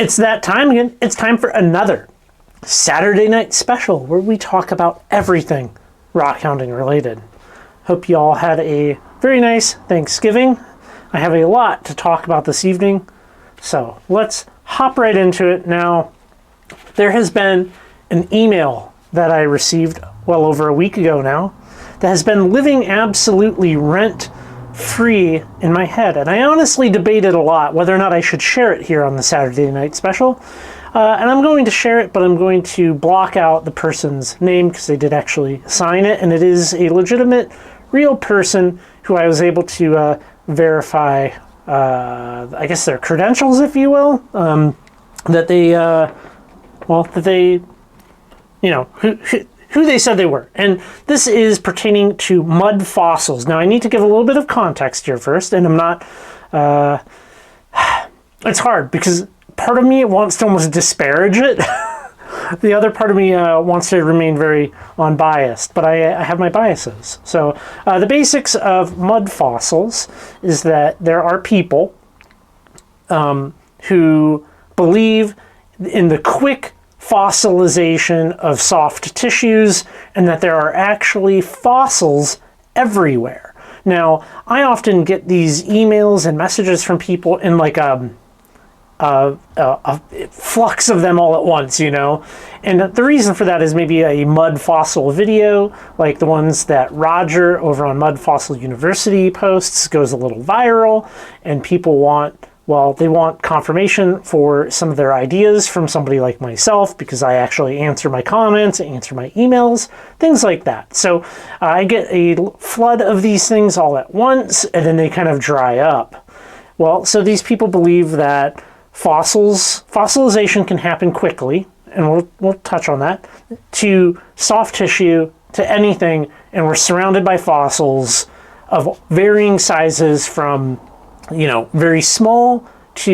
It's that time again. It's time for another Saturday night special where we talk about everything rockhounding related. Hope you all had a very nice Thanksgiving. I have a lot to talk about this evening, so let's hop right into it now. There has been an email that I received well over a week ago now that has been living absolutely rent-free in my head, and I honestly debated a lot whether or not I should share it here on the Saturday night special. And I'm going to share it, but I'm going to block out the person's name because they did actually sign it, and it is a legitimate, real person who I was able to verify, I guess their credentials, if you will, that they, who they said they were. And this is pertaining to mud fossils. Now, I need to give a little bit of context here first, and I'm not, it's hard because part of me wants to almost disparage it. The other part of me wants to remain very unbiased, but I have my biases. So the basics of mud fossils is that there are people who believe in the quick fossilization of soft tissues and that there are actually fossils everywhere. Now, I often get these emails and messages from people in like a flux of them all at once, you know? And the reason for that is maybe a mud fossil video, like the ones that Roger over on Mud Fossil University posts, goes a little viral, and people want, well, they want confirmation for some of their ideas from somebody like myself, because I actually answer my comments, answer my emails, things like that. So I get a flood of these things all at once, and then they kind of dry up. Well, so these people believe that fossilization can happen quickly, and we'll touch on that, to soft tissue, to anything, and we're surrounded by fossils of varying sizes from, you know, very small to,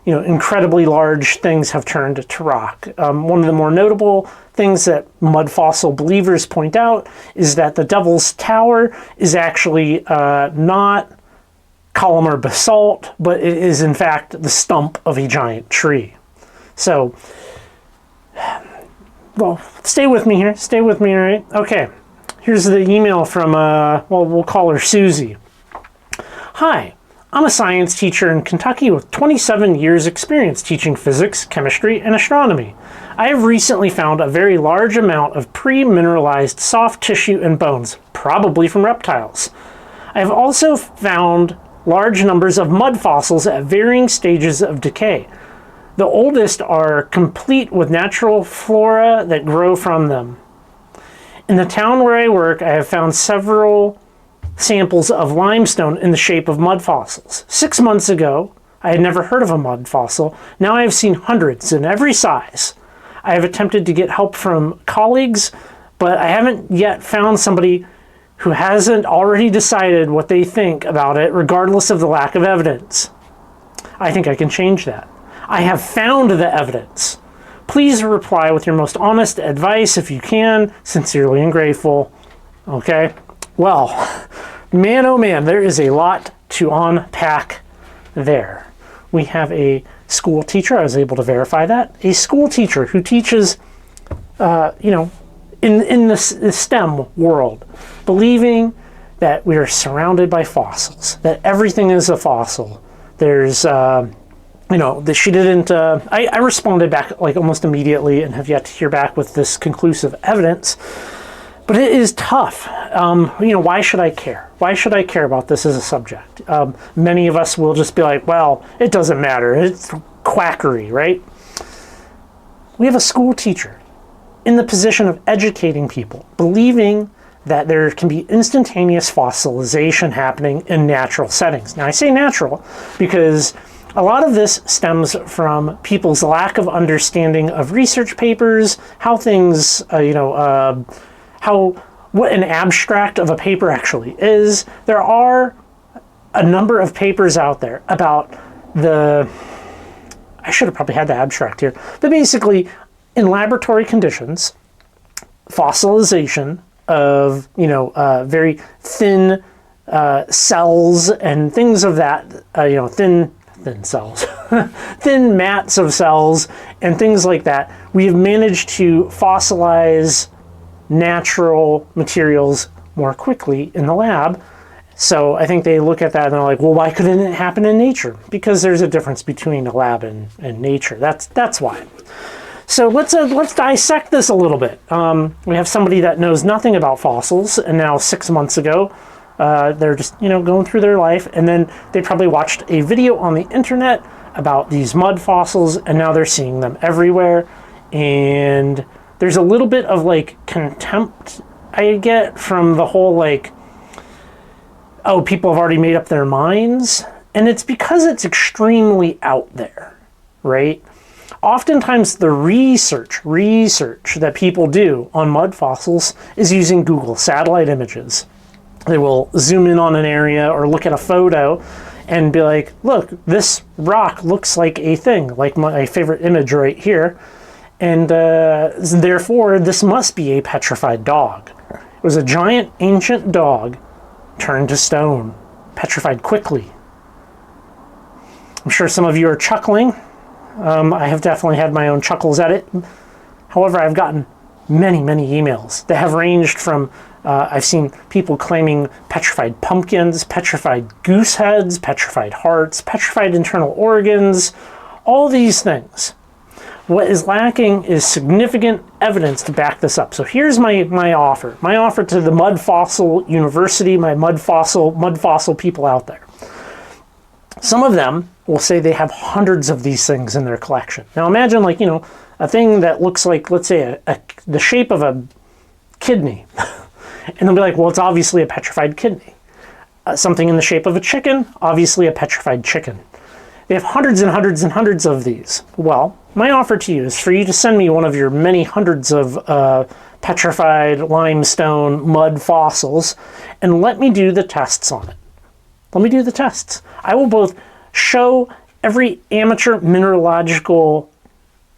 you know, incredibly large things have turned to rock. One of the more notable things that mud fossil believers point out is that the Devil's Tower is actually not columnar basalt, but it is in fact the stump of a giant tree. So, well, stay with me here. Stay with me, all right? Okay, here's the email from, well, we'll call her Susie. Hi, I'm a science teacher in Kentucky with 27 years experience teaching physics, chemistry, and astronomy. I have recently found a very large amount of pre-mineralized soft tissue and bones, probably from reptiles. I have also found large numbers of mud fossils at varying stages of decay. The oldest are complete with natural flora that grow from them. In the town where I work, I have found several samples of limestone in the shape of mud fossils. 6 months ago, I had never heard of a mud fossil. Now I have seen hundreds in every size. I have attempted to get help from colleagues, but I haven't yet found somebody who hasn't already decided what they think about it, regardless of the lack of evidence. I think I can change that. I have found the evidence. Please reply with your most honest advice if you can. Sincerely and grateful. Okay? Well, man, oh man, there is a lot to unpack there. We have a school teacher. I was able to verify that. A school teacher who teaches, you know, in the STEM world, believing that we are surrounded by fossils, that everything is a fossil. There's, you know, that she didn't, I responded back like almost immediately and have yet to hear back with this conclusive evidence, but it is tough. You know, why should I care? Why should I care about this as a subject? Many of us will just be like, well, it doesn't matter. It's quackery, right? We have a school teacher in the position of educating people, believing that there can be instantaneous fossilization happening in natural settings. Now, I say natural because a lot of this stems from people's lack of understanding of research papers, how things, you know, what an abstract of a paper actually is. There are a number of papers out there about I should have probably had the abstract here, but basically, in laboratory conditions, fossilization of, you know, very thin cells and things of that, you know, thin cells, thin mats of cells and things like that. We have managed to fossilize natural materials more quickly in the lab. So I think they look at that and they're like, well, why couldn't it happen in nature? Because there's a difference between a lab and nature. That's why. So let's dissect this a little bit. We have somebody that knows nothing about fossils, and now 6 months ago, they're just going through their life, and then they probably watched a video on the internet about these mud fossils, and now they're seeing them everywhere. And there's a little bit of like contempt I get from the whole like, oh, people have already made up their minds, and it's because it's extremely out there, right? Oftentimes the research that people do on mud fossils is using Google satellite images. They will zoom in on an area or look at a photo and be like, look, this rock looks like a thing, like my favorite image right here. And therefore, this must be a petrified dog. It was a giant ancient dog turned to stone, petrified quickly. I'm sure some of you are chuckling. I have definitely had my own chuckles at it. However, I've gotten many emails that have ranged from, I've seen people claiming petrified pumpkins, petrified goose heads, petrified hearts, petrified internal organs, all these things. What is lacking is significant evidence to back this up. So here's my offer. My offer to the Mud Fossil University, my mud fossil people out there. Some of them will say they have hundreds of these things in their collection. Now imagine like, a thing that looks like, let's say, the shape of a kidney. And they'll be like, well, it's obviously a petrified kidney. Something in the shape of a chicken, obviously a petrified chicken. They have hundreds and hundreds and hundreds of these. Well, my offer to you is for you to send me one of your many hundreds of petrified limestone mud fossils and let me do the tests on it. Let me do the tests. I will both show every amateur mineralogical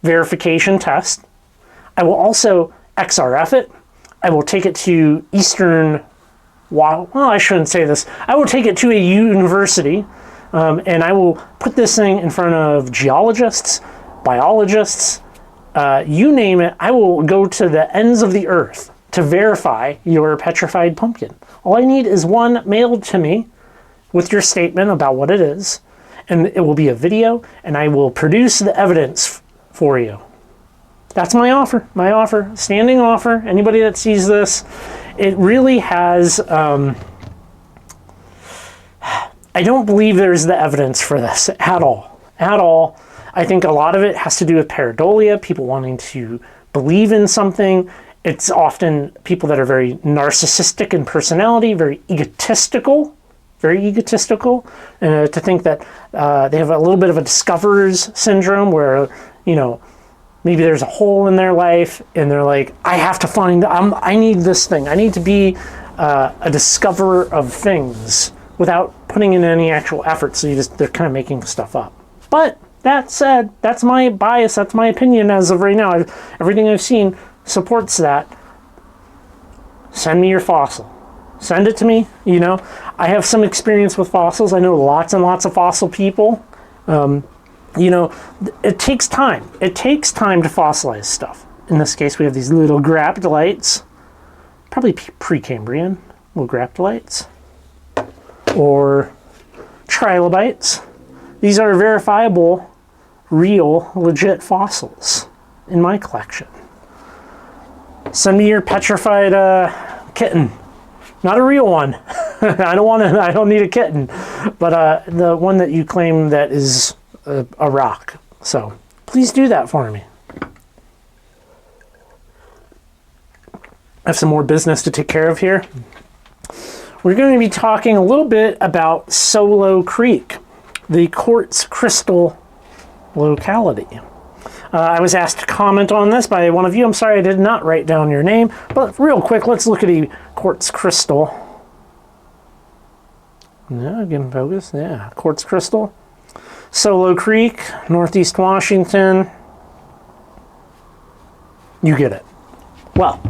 verification test. I will also XRF it. I will take it to well, I shouldn't say this. I will take it to a university and I will put this thing in front of geologists, biologists, you name it. I will go to the ends of the earth to verify your petrified pumpkin. All I need is one mailed to me with your statement about what it is, and it will be a video, and I will produce the evidence for you. That's my offer, standing offer. Anybody that sees this, it really has, I don't believe there's the evidence for this at all. I think a lot of it has to do with pareidolia, people wanting to believe in something. It's often people that are very narcissistic in personality, very egotistical, and to think that they have a little bit of a discoverer's syndrome where, maybe there's a hole in their life and they're like, I have to find, I need this thing. I need to be a discoverer of things without putting in any actual effort. So they're kind of making stuff up. But that said, that's my bias. That's my opinion as of right now. Everything I've seen supports that. Send me your fossil. Send it to me. I have some experience with fossils. I know lots and lots of fossil people. It takes time. It takes time to fossilize stuff. In this case, we have these little graptolites, probably Precambrian, little graptolites, or trilobites. These are verifiable, real, legit fossils in my collection. Send me your petrified kitten. Not a real one. I don't need a kitten, but the one that you claim that is a rock. So please do that for me. I have some more business to take care of here. We're going to be talking a little bit about Solo Creek, the quartz crystal locality. I was asked to comment on this by one of you. I'm sorry I did not write down your name, but real quick, let's look at a quartz crystal. Yeah, again, focus. Yeah, quartz crystal. Solo Creek, Northeast Washington. You get it. Well,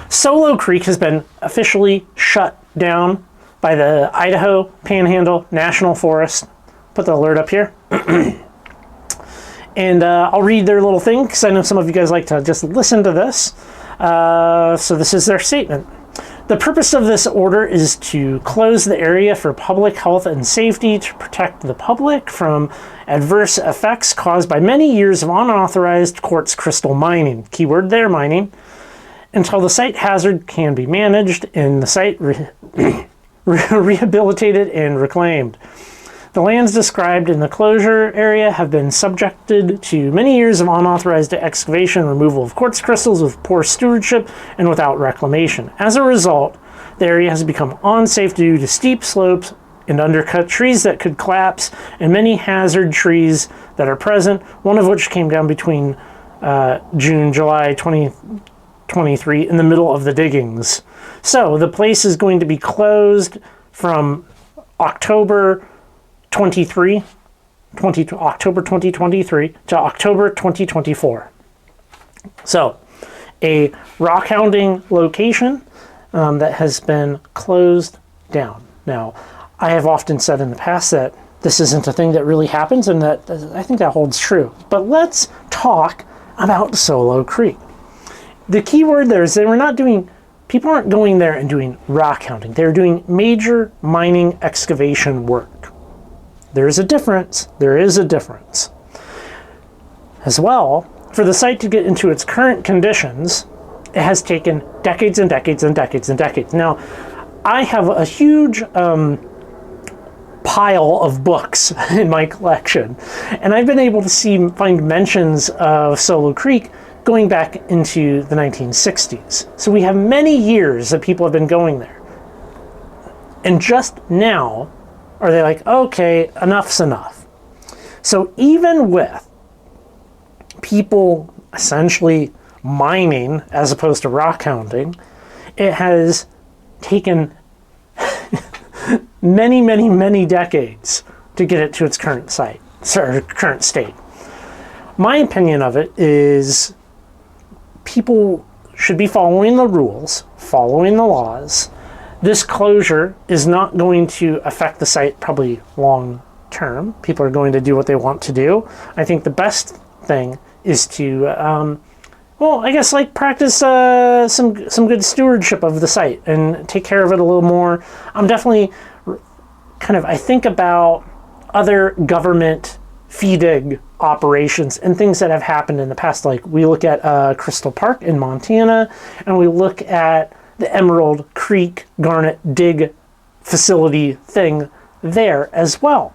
Solo Creek has been officially shut down by the Idaho Panhandle National Forest. Put the alert up here. And I'll read their little thing because I know some of you guys like to just listen to this. So this is their statement. The purpose of this order is to close the area for public health and safety to protect the public from adverse effects caused by many years of unauthorized quartz crystal mining. Keyword there, mining. Until the site hazard can be managed and the site rehabilitated and reclaimed. The lands described in the closure area have been subjected to many years of unauthorized excavation and removal of quartz crystals with poor stewardship and without reclamation. As a result, the area has become unsafe due to steep slopes and undercut trees that could collapse and many hazard trees that are present, one of which came down between July 2023 in the middle of the diggings. So the place is going to be closed from October 2023 to October 2024. So a rockhounding location that has been closed down. Now, I have often said in the past that this isn't a thing that really happens, and that I think that holds true. But let's talk about Solo Creek. The key word there is that people aren't going there and doing rockhounding. They're doing major mining excavation work. There's a difference. There is a difference. As well, for the site to get into its current conditions, it has taken decades and decades and decades and decades. Now, I have a huge pile of books in my collection, and I've been able to find mentions of Solo Creek going back into the 1960s. So we have many years that people have been going there. And just now, are they like, okay, enough's enough? So even with people essentially mining as opposed to rockhounding, it has taken many, many, many decades to get it to its current state. My opinion of it is people should be following the rules, following the laws. This closure is not going to affect the site probably long term. People are going to do what they want to do. I think the best thing is to, practice some good stewardship of the site and take care of it a little more. I'm definitely I think about other government FEDIG operations and things that have happened in the past. Like we look at Crystal Park in Montana, and we look at the Emerald Creek Garnet Dig facility thing there as well.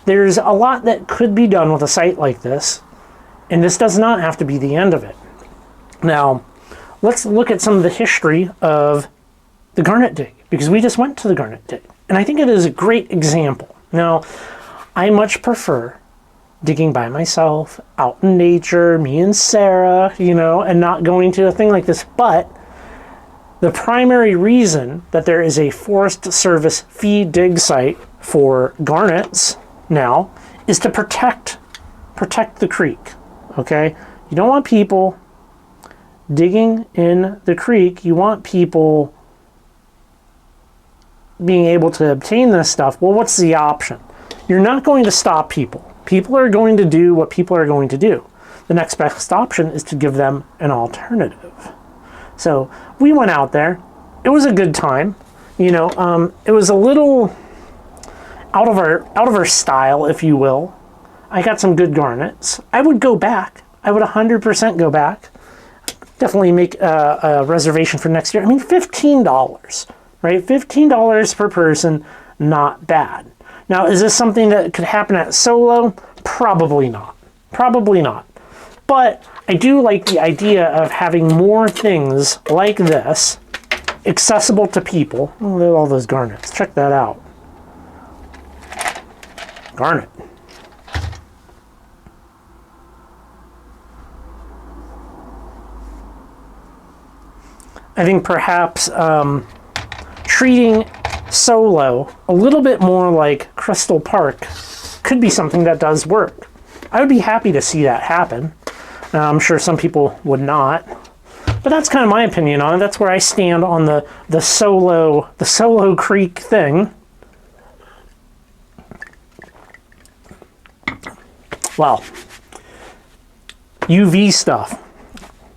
There's a lot that could be done with a site like this, and this does not have to be the end of it. Now, let's look at some of the history of the Garnet Dig, because we just went to the Garnet Dig, and I think it is a great example. Now, I much prefer digging by myself, out in nature, me and Sarah, and not going to a thing like this, but the primary reason that there is a Forest Service fee dig site for garnets now is to protect the creek, okay? You don't want people digging in the creek. You want people being able to obtain this stuff. Well, what's the option? You're not going to stop people. People are going to do what people are going to do. The next best option is to give them an alternative. So we went out there. It was a good time. It was a little out of our style, if you will. I got some good garnets. I would go back. I would 100% go back. Definitely make a reservation for next year. I mean, $15, right? $15 per person, not bad. Now, is this something that could happen at Solo? Probably not. Probably not. But I do like the idea of having more things like this accessible to people. Oh, look at all those garnets. Check that out. Garnet. I think perhaps treating Solo a little bit more like Crystal Park could be something that does work. I would be happy to see that happen. I'm sure some people would not, but that's kind of my opinion on it. That's where I stand on the Solo Creek thing. Well, UV stuff.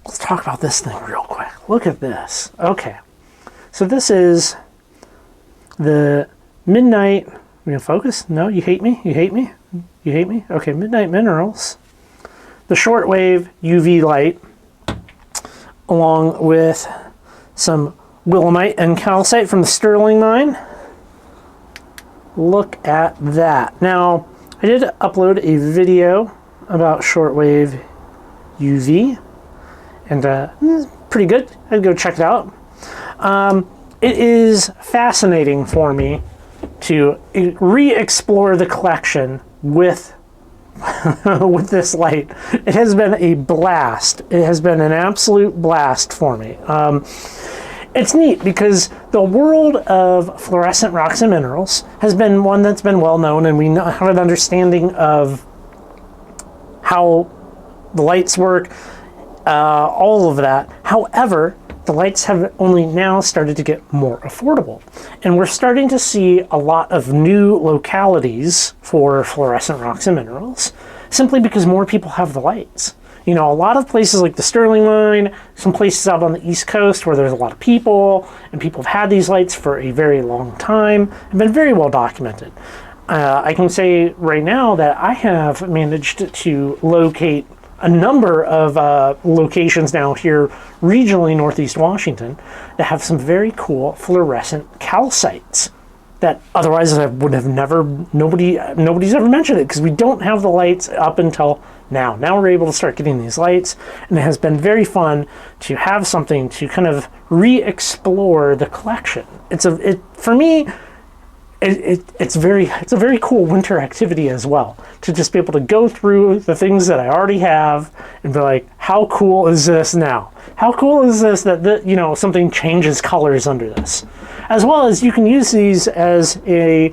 Let's talk about this thing real quick. Look at this. Okay. So this is the Midnight. Are we gonna focus? No, you hate me? You hate me? You hate me? Okay, Midnight Minerals. The shortwave UV light, along with some willemite and calcite from the Sterling mine. Look at that. Now, I did upload a video about shortwave UV, and pretty good. I'd go check it out. It is fascinating for me to re-explore the collection with with this light. It has been a blast. It has been an absolute blast for me. It's neat because the world of fluorescent rocks and minerals has been one that's been well known, and we have an understanding of how the lights work, all of that. However, the lights have only now started to get more affordable. And we're starting to see a lot of new localities for fluorescent rocks and minerals, simply because more people have the lights. You know, a lot of places like the Sterling Mine, some places out on the East Coast where there's a lot of people, and people have had these lights for a very long time, and been very well documented. I can say right now that I have managed to locate a number of locations now here regionally Northeast Washington that have some very cool fluorescent calcites that otherwise I would have never, nobody's ever mentioned it, because we don't have the lights up until now. Now we're able to start getting these lights, and it has been very fun to have something to kind of re-explore the collection. For me, it's a very cool winter activity as well, to just be able to go through the things that I already have and be like, how cool is this now? How cool is this that something changes colors under this? As well as you can use these as a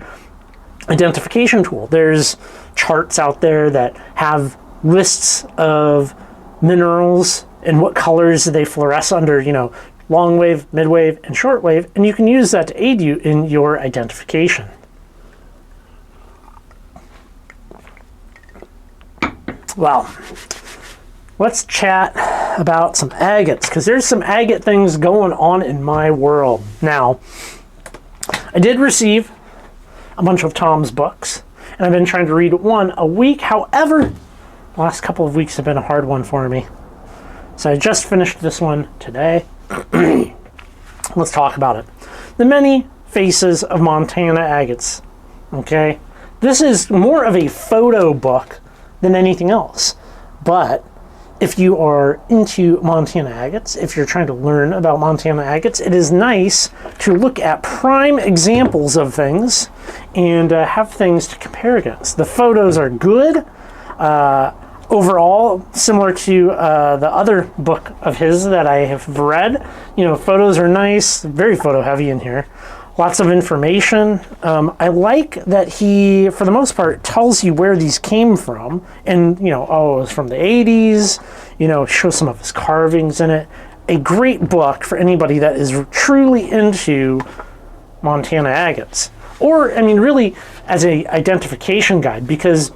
identification tool. There's charts out there that have lists of minerals and what colors they fluoresce under, long wave, mid wave, and short wave, and you can use that to aid you in your identification. Well, let's chat about some agates, because there's some agate things going on in my world. Now, I did receive a bunch of Tom's books, and I've been trying to read one a week. However, the last couple of weeks have been a hard one for me. So I just finished this one today. Let's talk about it. The Many Faces of Montana Agates. Okay, this is more of a photo book than anything else, but if you are into Montana agates, if you're trying to learn about Montana agates, it is nice to look at prime examples of things and have things to compare against. The photos are good. Overall, similar to the other book of his that I have read, photos are nice, very photo heavy in here. Lots of information. I like that he, for the most part, tells you where these came from, and it was from the 80s. Shows some of his carvings in it. A great book for anybody that is truly into Montana agates, or really as a identification guide, because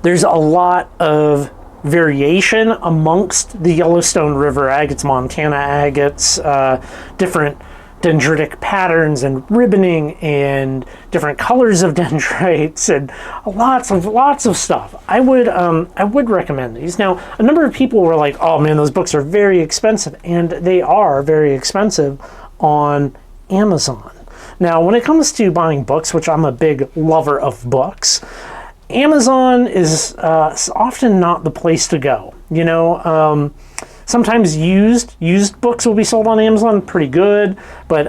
there's a lot of variation amongst the Yellowstone River agates, Montana agates, different dendritic patterns and ribboning and different colors of dendrites and lots of stuff. I would recommend these. Now, a number of people were like, "Oh man, those books are very expensive," and they are very expensive on Amazon. Now, when it comes to buying books, which I'm a big lover of books, Amazon is often not the place to go. Sometimes used books will be sold on Amazon, pretty good, but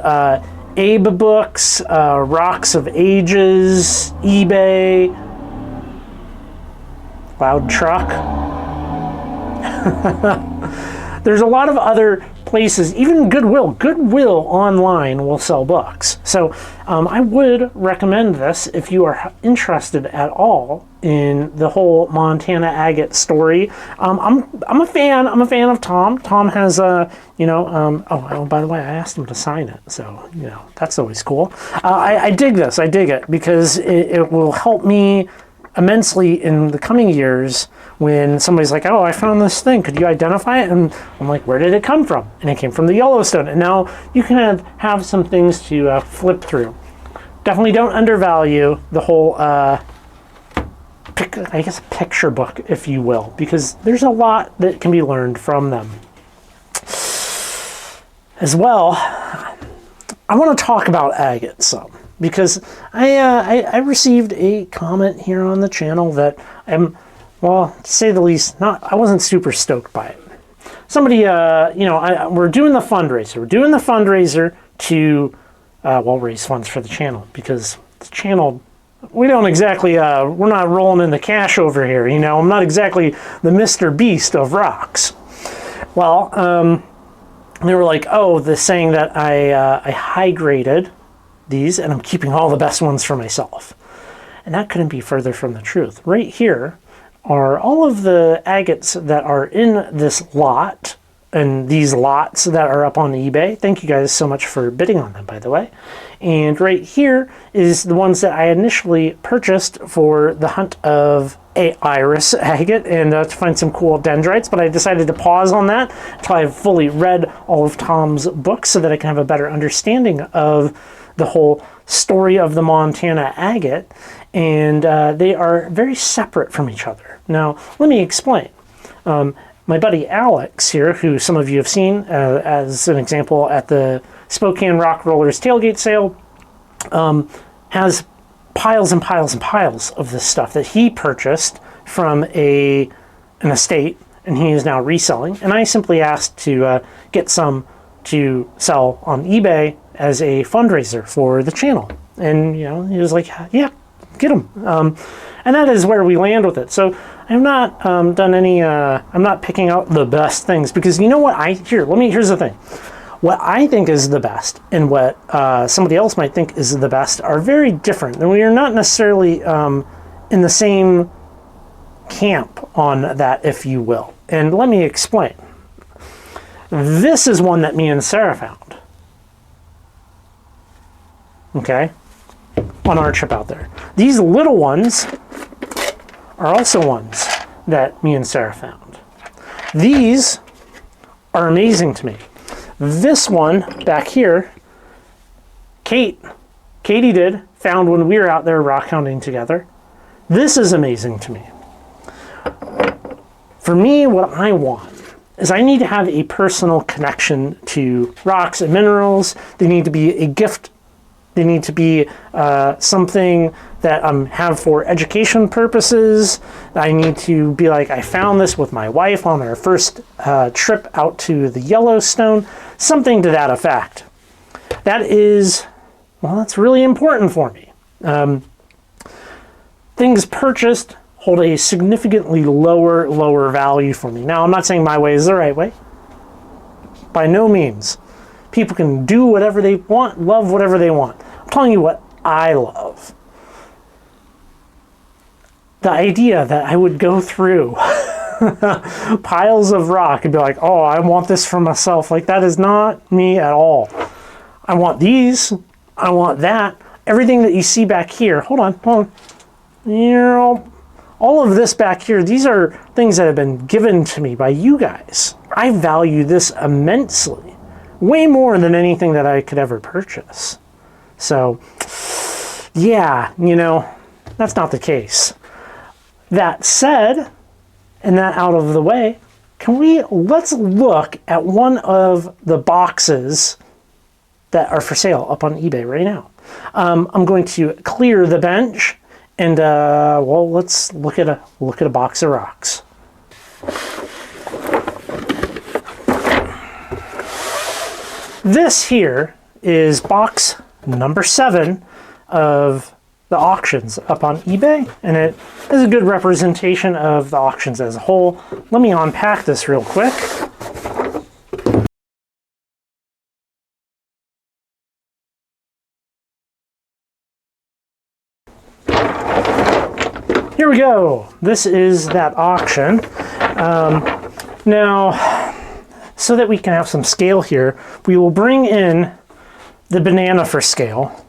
Abe Books, Rocks of Ages, eBay, Loud Truck. There's a lot of other places, even Goodwill. Goodwill online will sell books. So I would recommend this if you are interested at all in the whole Montana agate story. I'm a fan. I'm a fan of Tom. Tom has a, oh, by the way, I asked him to sign it. So, that's always cool. I dig this. I dig it because it will help me immensely in the coming years when somebody's like, oh, I found this thing, could you identify it? And I'm like, where did it come from? And it came from the Yellowstone. And now you can have some things to flip through. Definitely don't undervalue the whole, I guess, picture book, if you will, because there's a lot that can be learned from them. As well, I want to talk about agates some, because I received a comment here on the channel that I'm, well, to say the least, I wasn't super stoked by it. Somebody, we're doing the fundraiser. We're doing the fundraiser to, raise funds for the channel, because the channel, we don't exactly, we're not rolling in the cash over here, I'm not exactly the Mr. Beast of rocks. Well, they were like, oh, the saying that I high graded these and I'm keeping all the best ones for myself. And that couldn't be further from the truth. Right here are all of the agates that are in this lot and these lots that are up on eBay. Thank you guys so much for bidding on them, by the way. And right here is the ones that I initially purchased for the hunt of a iris agate and to find some cool dendrites, but I decided to pause on that until I've fully read all of Tom's books so that I can have a better understanding of the whole story of the Montana agate, and they are very separate from each other. Now, let me explain. My buddy Alex here, who some of you have seen as an example at the Spokane Rock Rollers tailgate sale, has piles and piles and piles of this stuff that he purchased from an estate, and he is now reselling. And I simply asked to get some to sell on eBay as a fundraiser for the channel. And he was like, yeah, get them. And that is where we land with it. So I've not done any, I'm not picking out the best things, because you know what, here's the thing. What I think is the best and what somebody else might think is the best are very different. And we are not necessarily in the same camp on that, if you will. And let me explain. This is one that me and Sarah found. Okay? On our trip out there. These little ones are also ones that me and Sarah found. These are amazing to me. This one back here, Katie found when we were out there rockhounding together. This is amazing to me. For me, what I want is I need to have a personal connection to rocks and minerals. They need to be a gift. They need to be something that I have for education purposes. I need to be like, I found this with my wife on our first trip out to the Yellowstone, something to that effect. That is, well, that's really important for me. Things purchased hold a significantly lower value for me. Now, I'm not saying my way is the right way. By no means. People can do whatever they want, love whatever they want. I'm telling you what I love. The idea that I would go through piles of rock and be like, oh, I want this for myself. Like, that is not me at all. I want these. I want that. Everything that you see back here. Hold on. All of this back here, these are things that have been given to me by you guys. I value this immensely. Way more than anything that I could ever purchase. So, yeah, that's not the case. That said, and that out of the way, let's look at one of the boxes that are for sale up on eBay right now. I'm going to clear the bench and let's look at a box of rocks. This here is box number 7 of the auctions up on eBay, and it is a good representation of the auctions as a whole. Let me unpack this real quick. Here we go. This is that auction. Now, so that we can have some scale here, we will bring in the banana for scale.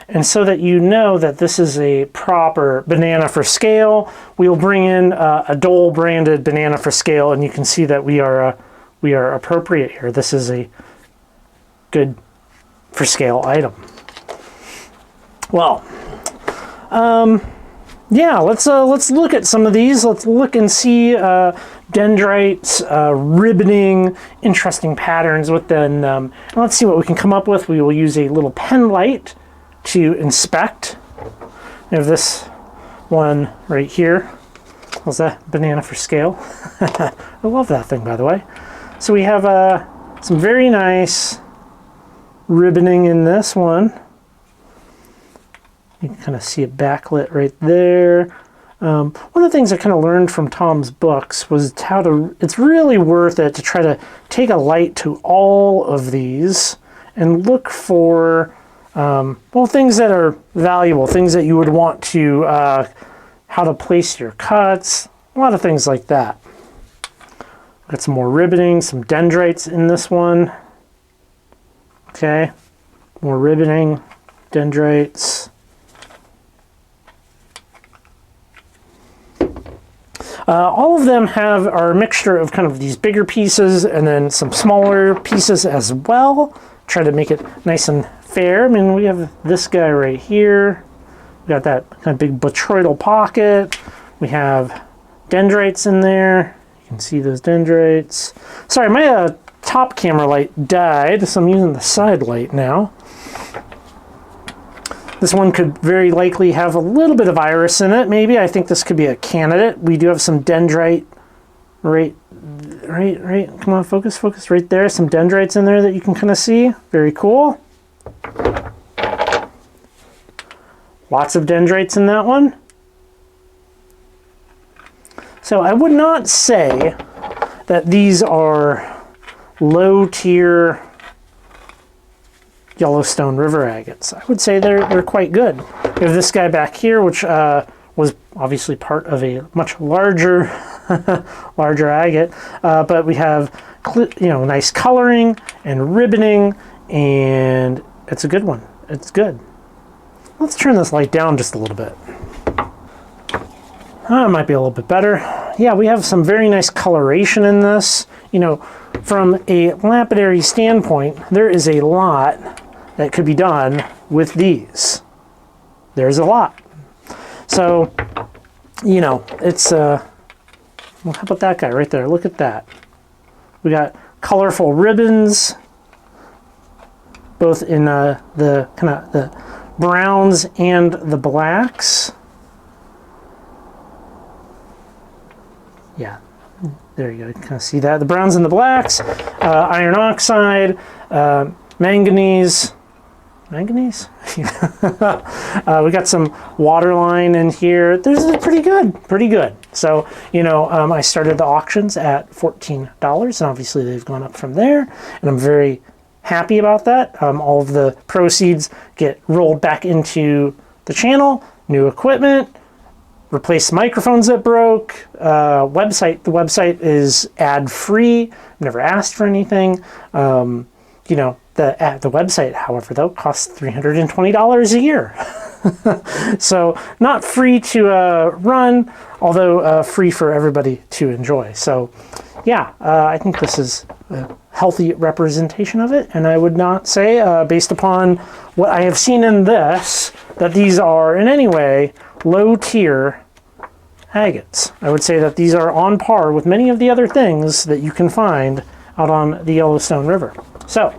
And so that you know that this is a proper banana for scale, we'll bring in a Dole branded banana for scale, and you can see that we are appropriate here. This is a good for scale item. Well, yeah, let's look at some of these. Let's look and see dendrites, ribboning, interesting patterns with them. And let's see what we can come up with. We will use a little pen light to inspect. We have this one right here. How's that? Banana for scale. I love that thing, by the way. So we have some very nice ribboning in this one. You can kind of see it backlit right there. One of the things I kind of learned from Tom's books was how to, it's really worth it to try to take a light to all of these and look for, well, things that are valuable, things that you would want to, how to place your cuts, a lot of things like that. Got some more ribboning, some dendrites in this one. Okay, more ribboning, dendrites. All of them are a mixture of kind of these bigger pieces and then some smaller pieces as well. Try to make it nice and fair. I mean, we have this guy right here. We got that kind of big botryoidal pocket. We have dendrites in there. You can see those dendrites. Sorry, my top camera light died, so I'm using the side light now. This one could very likely have a little bit of iris in it, maybe. I think this could be a candidate. We do have some dendrite right. Come on, focus right there. Some dendrites in there that you can kind of see. Very cool. Lots of dendrites in that one. So I would not say that these are low tier Yellowstone river agates. I would say they're quite good. We have this guy back here, which was obviously part of a much larger larger agate, but we have nice coloring and ribboning, and it's a good one. It's good. Let's turn this light down just a little bit. It might be a little bit better. Yeah, we have some very nice coloration in this. You know, from a lapidary standpoint, there is a lot that could be done with these. There's a lot. So, you know, it's, well, how about that guy right there? Look at that. We got colorful ribbons, both in the kind of the browns and the blacks. Yeah, there you go. You can kind of see that. The browns and the blacks, iron oxide, manganese. Manganese? We got some waterline in here. This is pretty good. So, you know, I started the auctions at $14, and obviously they've gone up from there, and I'm very happy about that. All of the proceeds get rolled back into the channel, new equipment, replace microphones that broke, the website is ad-free. I've never asked for anything. You know, the website, however, though, costs $320 a year. So not free to run, although free for everybody to enjoy. So yeah, I think this is a healthy representation of it, and I would not say, based upon what I have seen in this, that these are in any way low tier agates. I would say that these are on par with many of the other things that you can find out on the Yellowstone River. So,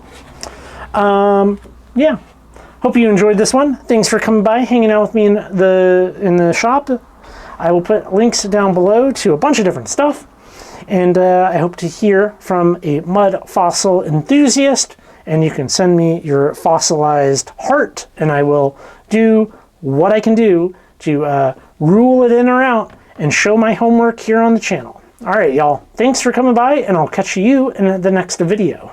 yeah, hope you enjoyed this one. Thanks for coming by, hanging out with me in the shop. I will put links down below to a bunch of different stuff, and I hope to hear from a mud fossil enthusiast, and you can send me your fossilized heart, and I will do what I can do to rule it in or out and show my homework here on the channel. All right, y'all, thanks for coming by, and I'll catch you in the next video.